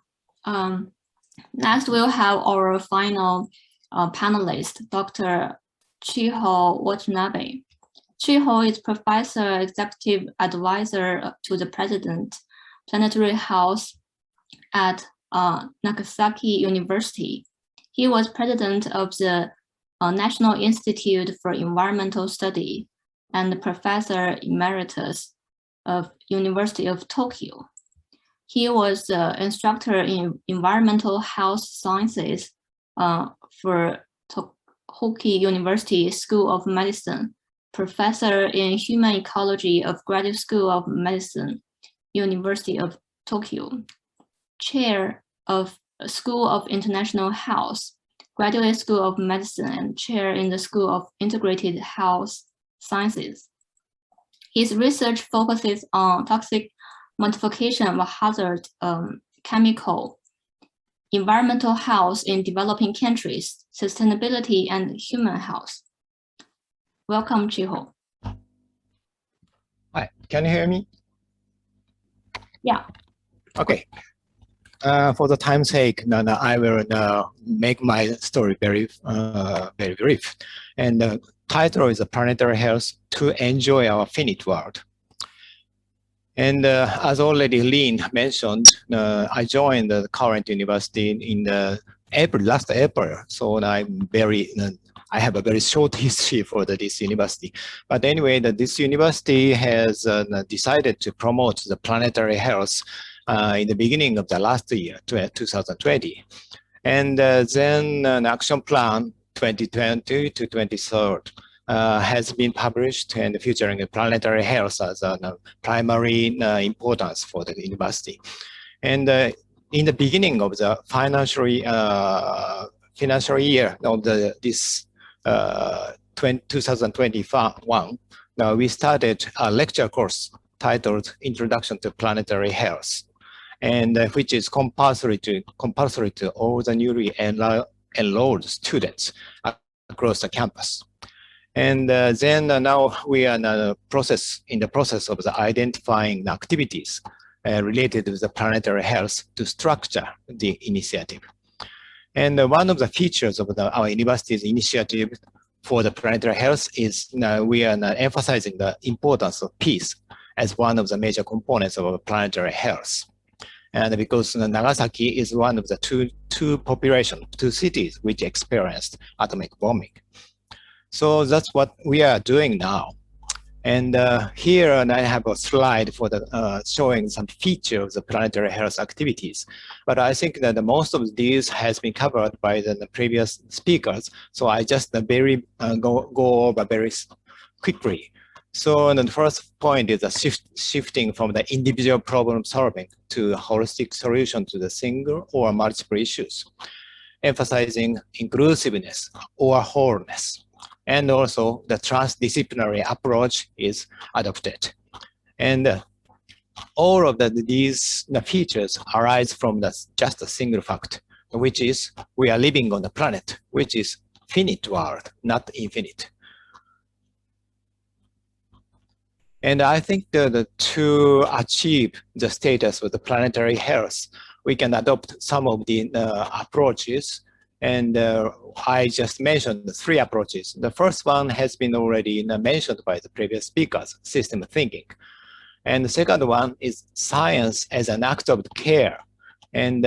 Next, we'll have our final panelist, Dr. Chiho Watanabe. Chiho is Professor, Executive Advisor to the President, Planetary Health at Nagasaki University. He was President of the National Institute for Environmental Study and Professor Emeritus of University of Tokyo. He was the instructor in environmental health sciences for Hokkaido University School of Medicine, professor in human ecology of Graduate School of Medicine, University of Tokyo, chair of School of International Health, Graduate School of Medicine, and chair in the School of Integrated Health Sciences. His research focuses on toxic modification of hazard chemical, environmental health in developing countries, sustainability, and human health. Welcome, Chiho. Hi, can you hear me? Yeah. Okay. For the time's sake, I will make my story very brief. And the title is Planetary Health to Enjoy Our Finite World. And as already Lynn mentioned, I joined the current university in last April. So I have a very short history for this university. But anyway, this university has decided to promote the planetary health in the beginning of the last year, 2020. And then an action plan 2020 to 2030 has been published and featuring planetary health as a primary importance for the university. And in the beginning of the financial year of this 2021, we started a lecture course titled Introduction to Planetary Health, and which is compulsory to all the newly enrolled students across the campus. And then now we are in the process of identifying the activities related to the planetary health to structure the initiative. And one of the features of our university's initiative for the planetary health is we are emphasizing the importance of peace as one of the major components of our planetary health. And because Nagasaki is one of the two cities which experienced atomic bombing. So that's what we are doing now. And here I have a slide for the showing some features of planetary health activities. But I think that most of these has been covered by the previous speakers. So I just go over very quickly. So the first point is a shifting from the individual problem solving to a holistic solution to the single or multiple issues, emphasizing inclusiveness or wholeness. And also the transdisciplinary approach is adopted. And all of these features arise from just a single fact, which is we are living on a planet, which is finite world, not infinite. And I think that to achieve the status of the planetary health, we can adopt some of the approaches. And I just mentioned the three approaches. The first one has been already mentioned by the previous speakers, system thinking. And the second one is science as an act of care, and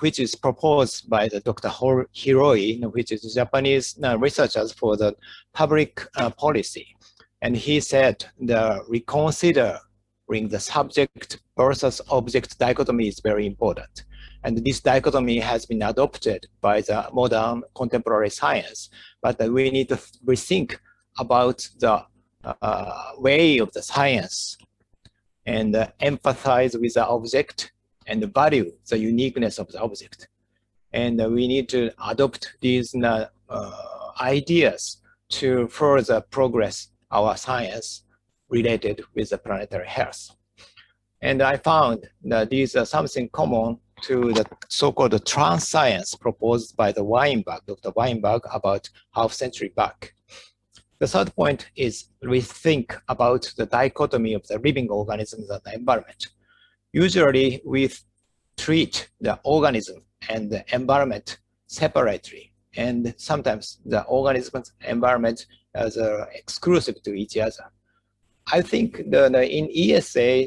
which is proposed by the Dr. Hiroi, which is Japanese researchers for the public policy. And he said the reconsidering the subject versus object dichotomy is very important. And this dichotomy has been adopted by the modern contemporary science, but we need to rethink about the way of the science and empathize with the object and value the uniqueness of the object. And we need to adopt these ideas to further progress our science related with the planetary health. And I found that these are something common to the so-called trans science proposed by the Weinberg, Dr. Weinberg, about half century back. The third point is rethink about the dichotomy of the living organisms and the environment. Usually we treat the organism and the environment separately, and sometimes the organisms and environment as exclusive to each other. I think in ESA,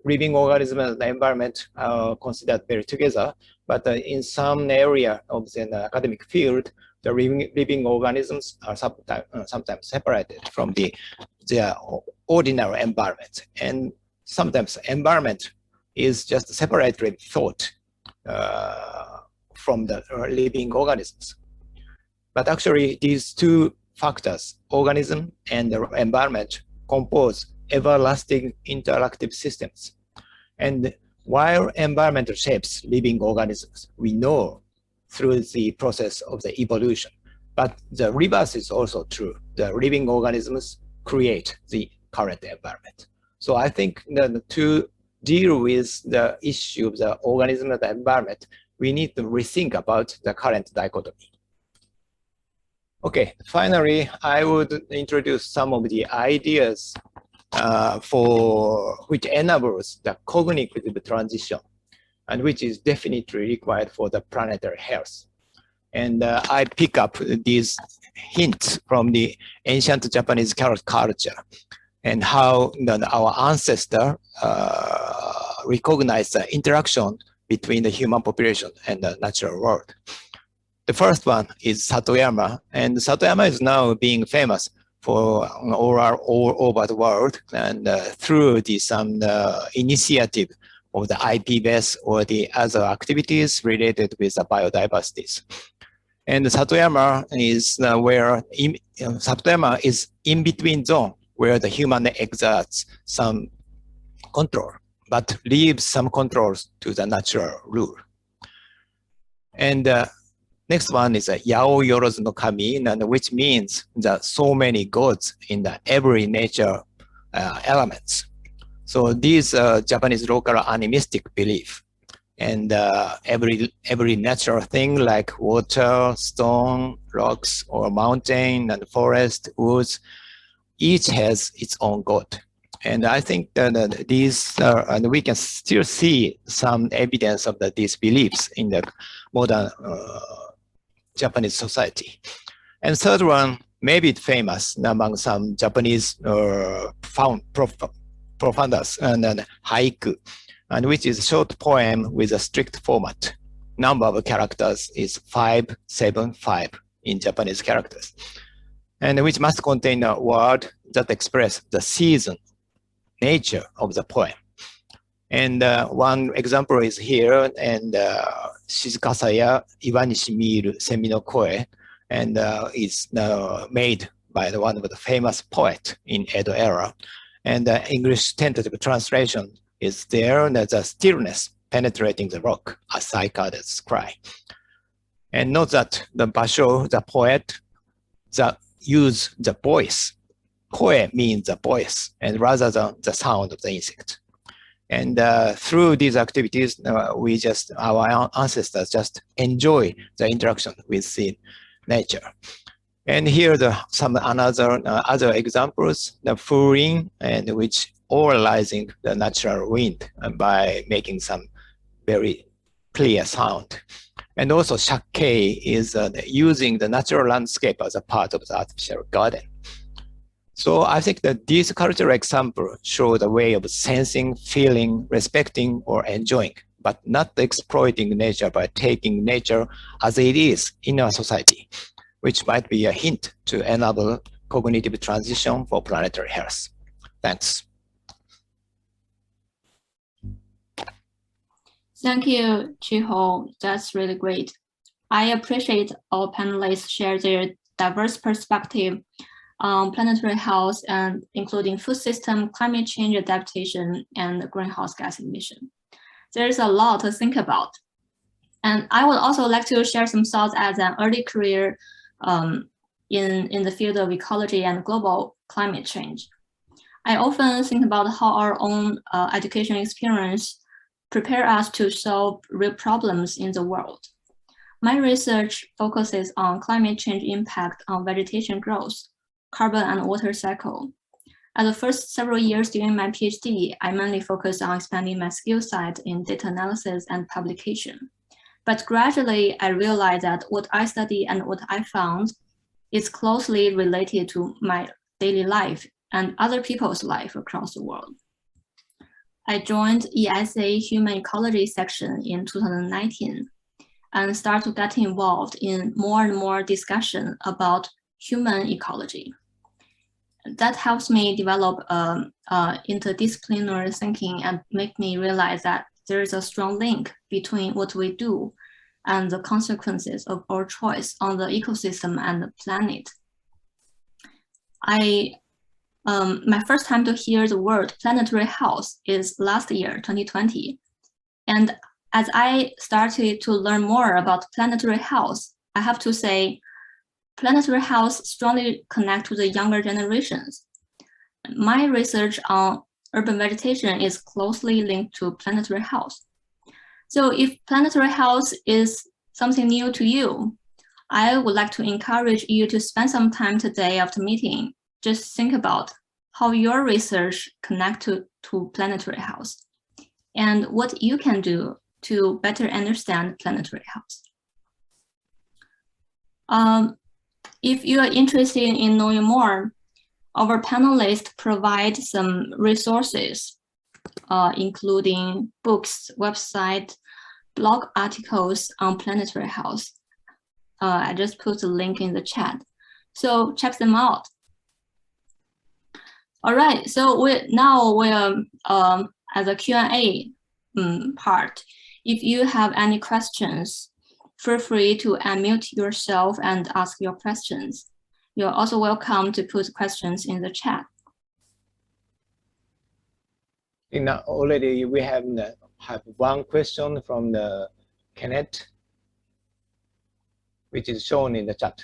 living organism and the environment are considered very together, but in some area of the academic field, the living organisms are sometimes separated from their ordinary environment. And sometimes environment is just separately thought from the living organisms. But actually these two factors, organism and the environment, compose everlasting interactive systems. And while environment shapes living organisms, we know through the process of the evolution, but the reverse is also true. The living organisms create the current environment. So I think that to deal with the issue of the organism and the environment, we need to rethink about the current dichotomy. Okay, finally, I would introduce some of the ideas for which enables the cognitive transition, and which is definitely required for the planetary health. And I pick up these hints from the ancient Japanese culture and how our ancestors recognized the interaction between the human population and the natural world. The first one is Satoyama, and Satoyama is now being famous for all over the world, and through some initiative of the IPBES or the other activities related with the biodiversity. And Satoyama is Satoyama is in between zone where the human exerts some control, but leaves some controls to the natural rule. And next one is Yao Yorozu no Kami, which means that so many gods in the every nature elements. So these Japanese local animistic belief, and every natural thing like water, stone, rocks, or mountain, and forest, woods, each has its own god. And I think that these and we can still see some evidence of these beliefs in the modern Japanese society. And third one maybe famous among some Japanese profounders, and then haiku, and which is a short poem with a strict format. Number of characters is 575 in Japanese characters, and which must contain a word that express the season, nature of the poem. And one example is here, and Shizukasa ya iwa ni shimiru semi no koe, and is made by one of the famous poet in Edo era. And the English tentative translation is there, and the stillness penetrating the rock, a cicadas cry. And note that the basho, the poet, that use the voice. Koe means the voice, and rather than the sound of the insect. And through these activities, our ancestors just enjoy the interaction with the nature. And here are some other examples, the furring, and which oralizing the natural wind by making some very clear sound. And also shakkei is using the natural landscape as a part of the artificial garden. So I think that these cultural examples show the way of sensing, feeling, respecting, or enjoying, but not exploiting nature by taking nature as it is in our society, which might be a hint to enable cognitive transition for planetary health. Thanks. Thank you, Chiho. That's really great. I appreciate all panelists share their diverse perspective on planetary health, and including food system, climate change adaptation, and greenhouse gas emission. There's a lot to think about. And I would also like to share some thoughts as an early career in the field of ecology and global climate change. I often think about how our own education experience prepare us to solve real problems in the world. My research focuses on climate change impact on vegetation growth, carbon and water cycle. At the first several years during my PhD, I mainly focused on expanding my skill set in data analysis and publication. But gradually, I realized that what I study and what I found is closely related to my daily life and other people's life across the world. I joined ESA Human Ecology section in 2019 and started to get involved in more and more discussion about human ecology. That helps me develop interdisciplinary thinking and make me realize that there is a strong link between what we do and the consequences of our choice on the ecosystem and the planet. My first time to hear the word planetary health is last year, 2020. And as I started to learn more about planetary health, I have to say, planetary health strongly connects to the younger generations. My research on urban vegetation is closely linked to planetary health. So if planetary health is something new to you, I would like to encourage you to spend some time today after meeting. Just think about how your research connects to planetary health and what you can do to better understand planetary health. If you are interested in knowing more, our panelists provide some resources, including books, website, blog articles on planetary health. I just put the link in the chat. So check them out. All right, so we're at the Q&A part. If you have any questions, feel free to unmute yourself and ask your questions. You're also welcome to put questions in the chat. Already we have one question from the Kenneth, which is shown in the chat.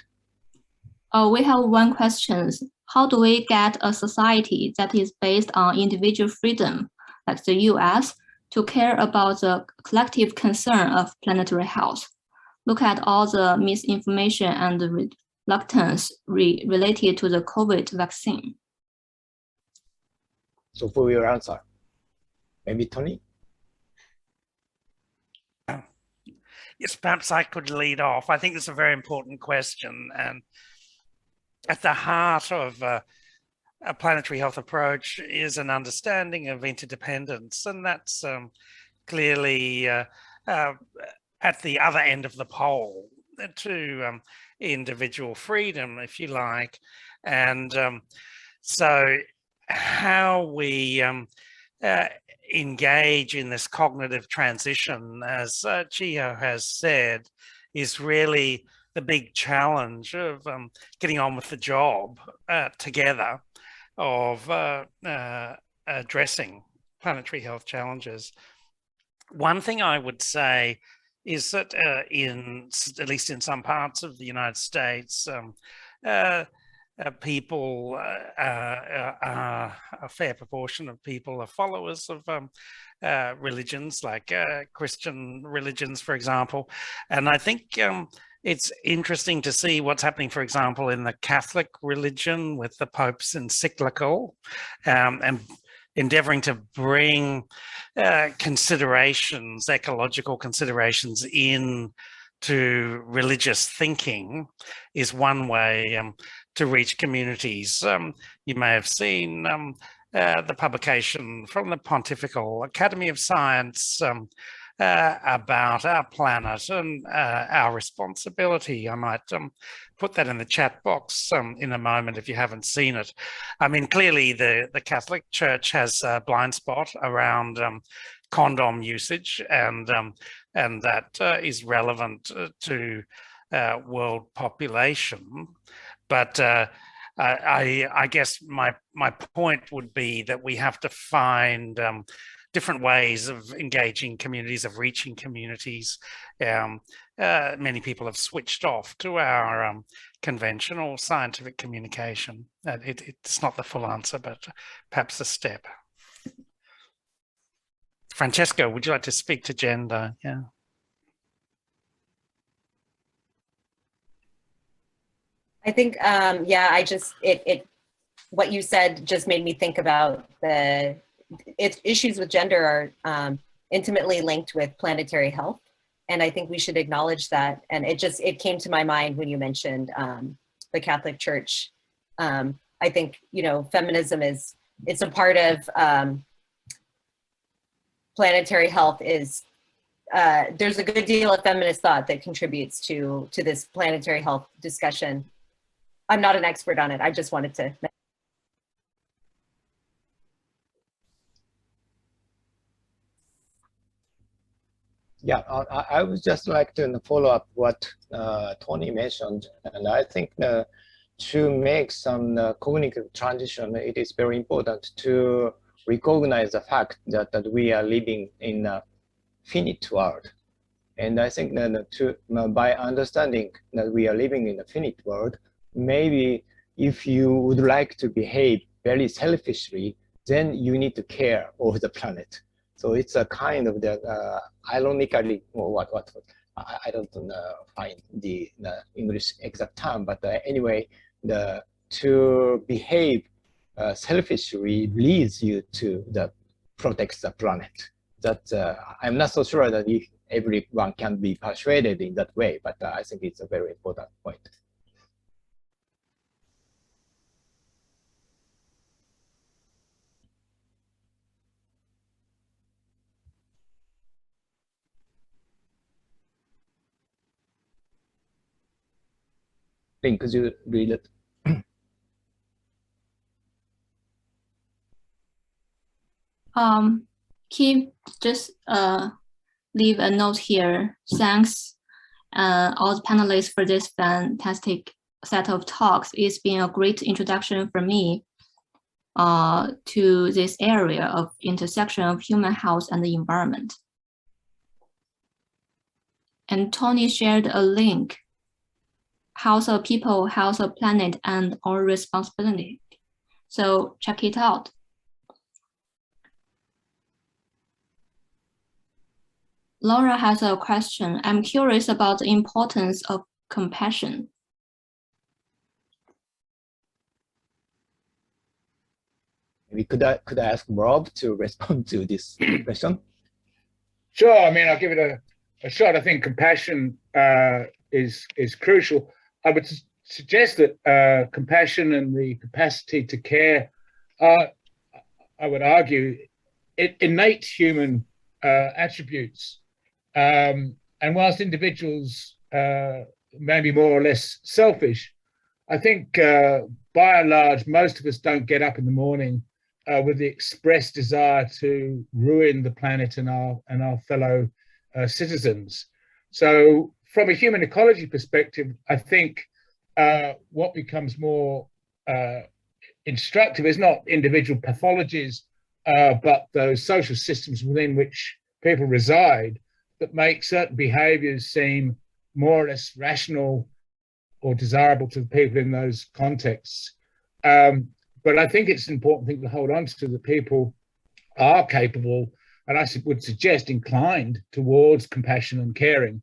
We have one question. How do we get a society that is based on individual freedom, like the US, to care about the collective concern of planetary health? Look at all the misinformation and the reluctance related to the COVID vaccine. So for your answer, maybe Tony? Yes, perhaps I could lead off. I think it's a very important question. And at the heart of a planetary health approach is an understanding of interdependence, and that's clearly at the other end of the pole to individual freedom, if you like. And so how we engage in this cognitive transition, as Chiho has said, is really the big challenge of getting on with the job together of addressing planetary health challenges. One thing I would say is that at least in some parts of the United States, people, a fair proportion of people are followers of religions like Christian religions, for example. And I think it's interesting to see what's happening, for example, in the Catholic religion with the Pope's encyclical and endeavoring to bring considerations, ecological considerations in to religious thinking is one way to reach communities. You may have seen the publication from the Pontifical Academy of Science about our planet and our responsibility. I might put that in the chat box in a moment if you haven't seen it. I mean, clearly the Catholic Church has a blind spot around condom usage, and that is relevant to world population. But I guess my point would be that we have to find different ways of engaging communities, of reaching communities. Many people have switched off to our conventional scientific communication. It's not the full answer, but perhaps a step. Francesca, would you like to speak to gender? Yeah. I think, yeah, what you said just made me think about issues with gender are intimately linked with planetary health. And I think we should acknowledge that. And it came to my mind when you mentioned the Catholic Church. I think, feminism it's a part of planetary health there's a good deal of feminist thought that contributes to this planetary health discussion. I'm not an expert on it. I just wanted to. Yeah, I would just like to follow up what Tony mentioned, and I think to make some cognitive transition, it is very important to recognize the fact that we are living in a finite world. And I think that by understanding that we are living in a finite world, maybe if you would like to behave very selfishly, then you need to care of the planet. So it's a kind of the ironically, or I don't find the English exact term, but anyway, to behave selfishly leads you to protect the planet. That I'm not so sure that if everyone can be persuaded in that way, but I think it's a very important point. Link, could you read it? Keep just leave a note here. Thanks all the panelists for this fantastic set of talks. It's been a great introduction for me to this area of intersection of human health and the environment. And Tony shared a link, Health of People, Health of Planet, and Our Responsibility. So check it out. Laura has a question. I'm curious about the importance of compassion. Maybe could I ask Rob to respond to this question? Sure. I mean, I'll give it a shot. I think compassion is crucial. I would suggest that compassion and the capacity to care are, I would argue, innate human attributes. And whilst individuals may be more or less selfish, I think by and large, most of us don't get up in the morning with the express desire to ruin the planet and our fellow citizens. So from a human ecology perspective, I think what becomes more instructive is not individual pathologies, but those social systems within which people reside that make certain behaviors seem more or less rational or desirable to the people in those contexts. But I think it's an important thing to hold on to, that people are capable, and I would suggest inclined towards compassion and caring.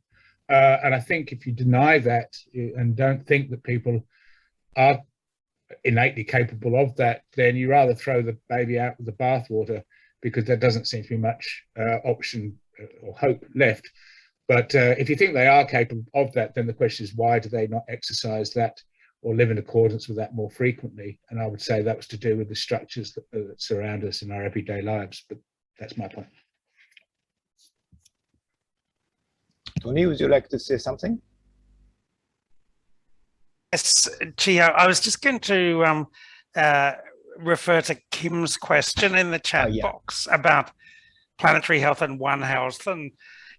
And I think if you deny that and don't think that people are innately capable of that, then you rather throw the baby out with the bathwater, because there doesn't seem to be much option or hope left. But if you think they are capable of that, then the question is, why do they not exercise that or live in accordance with that more frequently? And I would say that was to do with the structures that surround us in our everyday lives. But that's my point. Tony, would you like to say something? Yes, Chiho, I was just going to refer to Kim's question in the chat box about planetary health and One Health. And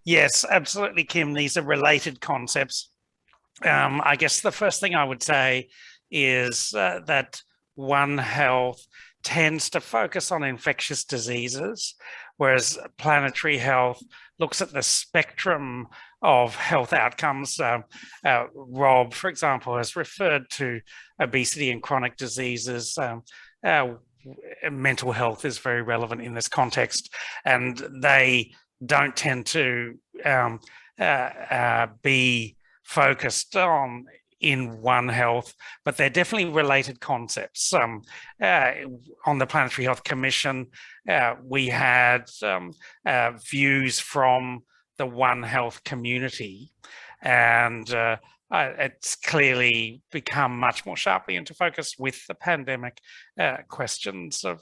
yes, absolutely, Kim, these are related concepts. I guess the first thing I would say is that One Health tends to focus on infectious diseases, whereas planetary health looks at the spectrum of health outcomes. Rob, for example, has referred to obesity and chronic diseases. Mental health is very relevant in this context, and they don't tend to be focused on in One Health, but they're definitely related concepts. On the Planetary Health Commission, we had views from the One Health community, and it's clearly become much more sharply into focus with the pandemic questions of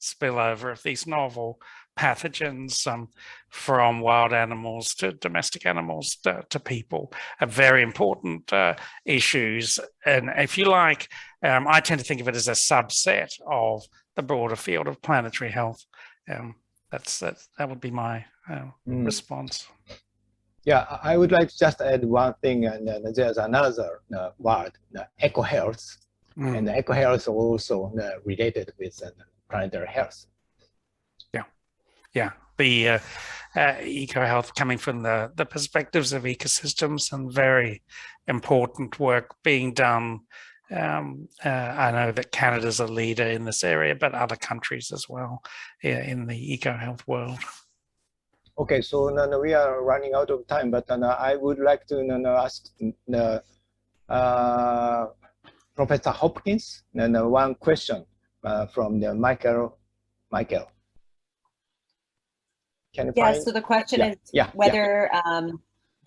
spillover of these novel pathogens from wild animals to domestic animals to people are very important issues. And if you like, I tend to think of it as a subset of the broader field of planetary health. That would be my response. Yeah, I would like to just add one thing, and there's another word, eco-health, and eco-health also related with planetary health. Yeah, the eco-health coming from the perspectives of ecosystems, and very important work being done. I know that Canada's a leader in this area, but other countries as well in the eco-health world. Okay, so we are running out of time, but I would like to ask Professor Hopkins one question from the Michael. Can you find? So the question is whether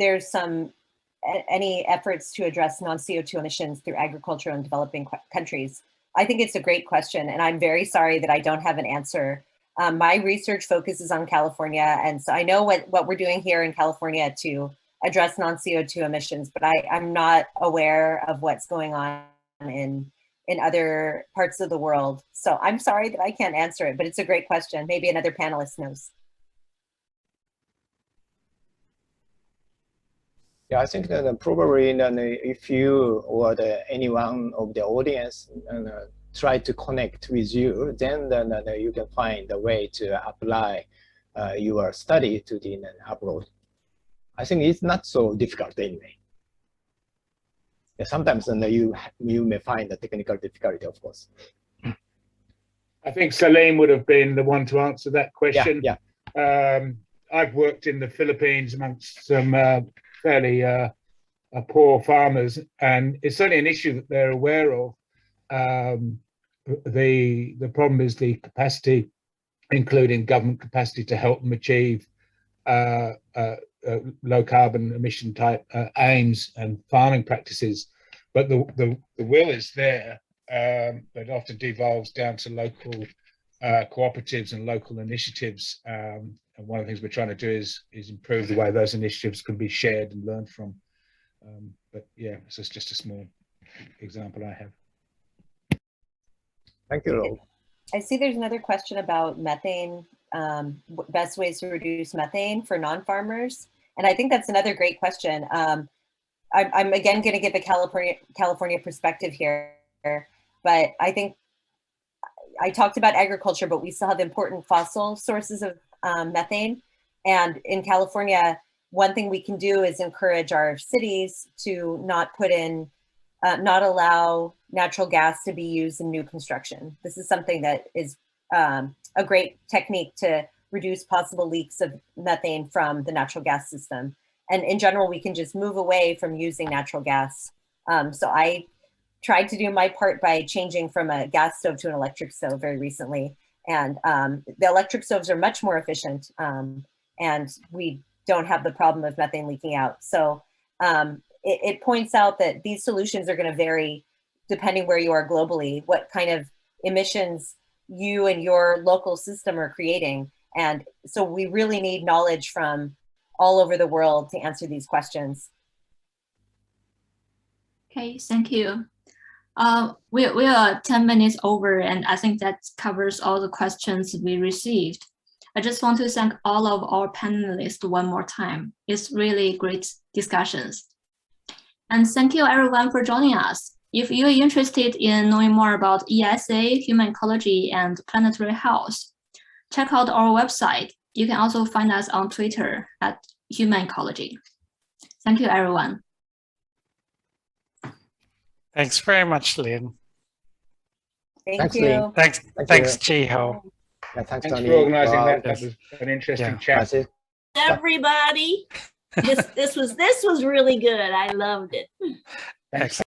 there's any efforts to address non-CO2 emissions through agriculture in developing countries. I think it's a great question, and I'm very sorry that I don't have an answer. My research focuses on California, and so I know what we're doing here in California to address non-CO2 emissions, but I'm not aware of what's going on in other parts of the world. So I'm sorry that I can't answer it, but it's a great question. Maybe another panelist knows. Yeah, I think that probably if you or anyone of the audience try to connect with you, then you can find a way to apply your study to the abroad. I think it's not so difficult anyway. Yeah, sometimes you may find a technical difficulty, of course. I think Saleem would have been the one to answer that question. Yeah. I've worked in the Philippines amongst some fairly poor farmers, and it's certainly an issue that they're aware of. The problem is the capacity, including government capacity, to help them achieve low carbon emission type aims and farming practices. but the will is there, but it often devolves down to local cooperatives and local initiatives. And one of the things we're trying to do is improve the way those initiatives can be shared and learned from. But yeah, this is just a small example I have. Thank you, Rob. I see there's another question about methane, best ways to reduce methane for non-farmers. And I think that's another great question. I'm again going to give a California perspective here, but I think I talked about agriculture, but we still have important fossil sources of methane. And in California, one thing we can do is encourage our cities to not put in, not allow natural gas to be used in new construction. This is something that is a great technique to reduce possible leaks of methane from the natural gas system. And in general, we can just move away from using natural gas. So I tried to do my part by changing from a gas stove to an electric stove very recently. And the electric stoves are much more efficient, and we don't have the problem of methane leaking out. So it points out that these solutions are going to vary depending where you are globally, what kind of emissions you and your local system are creating. And so we really need knowledge from all over the world to answer these questions. Okay, thank you. We are 10 minutes over, and I think that covers all the questions we received. I just want to thank all of our panelists one more time. It's really great discussions. And thank you everyone for joining us. If you're interested in knowing more about ESA, human ecology, and planetary health, check out our website. You can also find us on Twitter at Human Ecology. Thank you, everyone. Thanks very much, Lynn. Thank you. Lynn. Thanks, Chiho. Yeah, Thanks Tony. for organising Rob. that. That was an interesting Yeah. chat. Everybody, this was really good. I loved it. Thanks.